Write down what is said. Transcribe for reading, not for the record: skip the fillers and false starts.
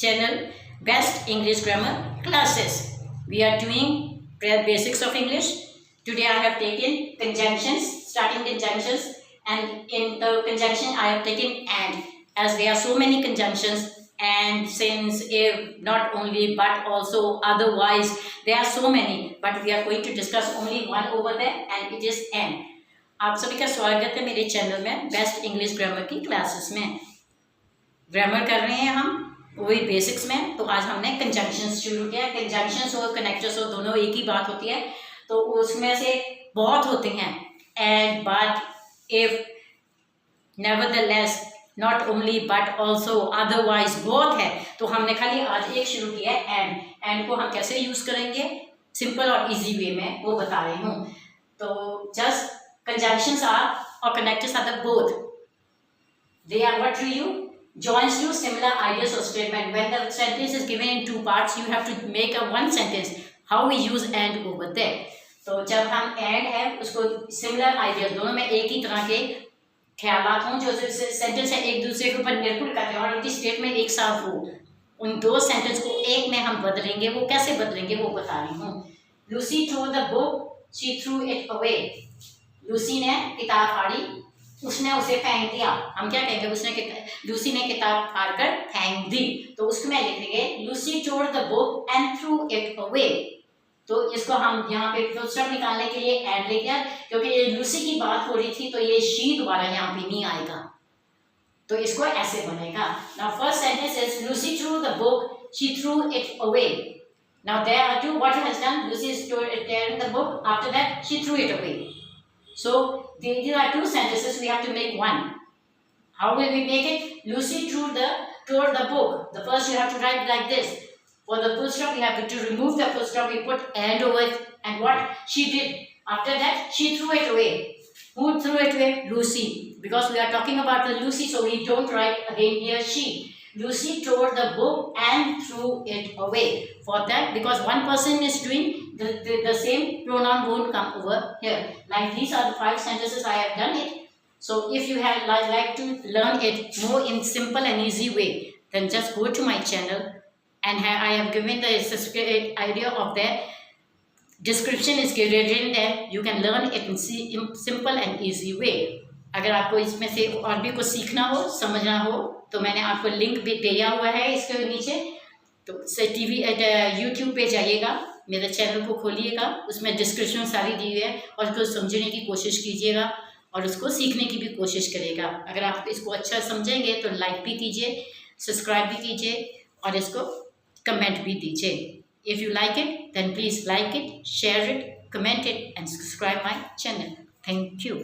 channel Best English Grammar Classes. We are doing basics of English. Today I have taken conjunctions, starting conjunctions, and in the conjunction I have taken and, as there are so many conjunctions, and since if not only but also otherwise, there are so many, but we are going to discuss only one over there and it is and. आप सभी का स्वागत है मेरे channel में best English grammar की classes में। Grammar कर रहे हैं हम वही बेसिक्स में। तो आज हमने कंजंक्शंस शुरू किया। कंजंक्शंस और कनेक्टर्स और दोनों एक ही बात होती है, तो उसमें से बहुत होते हैं and, but, if, nevertheless, not only but also, otherwise, both है। तो हमने खाली आज एक शुरू किया है एंड को हम कैसे यूज करेंगे सिंपल और इजी वे में वो बता रही हूँ। तो just conjunctions are or connectors are the both. They are what to you? Joins to similar ideas or statement. When the sentence is given in two parts, you have to make a one sentence. How we use and over there. तो जब हम and है उसको similar ideas, दोनों में एक ही तरह के ख्यालात हों जो सेंटेंस है एक दूसरे के ऊपर निर्भर करते हैं और उनकी स्टेटमेंट एक साथ हो, उन दो सेंटेंस को एक में हम बदलेंगे। वो कैसे बदलेंगे वो बता रही हूँ। Lucy threw the book, she threw it away. Lucy ने किताब फाड़ी, उसने उसे फेंक दिया। हम क्या कहेंगे, लूसी ने किताब फाड़ कर फेंक दी। तो उसमें लिखेंगे Lucy tour the book and through it away. तो इसको हम यहाँ पे फुल स्टॉप निकालने के लिए एंड लेके आए, क्योंकि ये लूसी की बात हो रही थी तो ये शी दोबारा यहाँ पे नहीं आएगा, तो इसको ऐसे बनेगा। Now first sentence is Lucy threw the book, she threw it away. Now there are two, what has done, Lucy is tearing the book, after that she threw it away. So these are two sentences, we have to make one. How will we make it? Lucy tore the book. The first you have to write like this. For the full stop you have to remove the full stop, we put and over it, and what she did after that, she threw it away. Who threw it away? Lucy, because we are talking about the Lucy, so we don't write again here she. Lucy tore the book and threw it away. For that, because one person is doing, the same pronoun won't come over here. Like these are the 5 sentences I have done it. So if you have like to learn it more in simple and easy way, then just go to my channel and I have given the idea of that. Description is given there. You can learn it in simple and easy way. अगर आपको इसमें से और भी कुछ सीखना हो, समझना हो, तो मैंने आपको लिंक भी दिया हुआ है इसके नीचे। तो यूट्यूब पे जाइएगा, मेरे चैनल को खोलिएगा, उसमें डिस्क्रिप्शन सारी दी हुई है और उसको समझने की कोशिश कीजिएगा और उसको सीखने की भी कोशिश करिएगा। अगर आप इसको अच्छा समझेंगे तो लाइक भी कीजिए, सब्सक्राइब भी कीजिए और इसको कमेंट भी दीजिए। If you like it then please like it, share it, comment it and subscribe my channel. Thank you.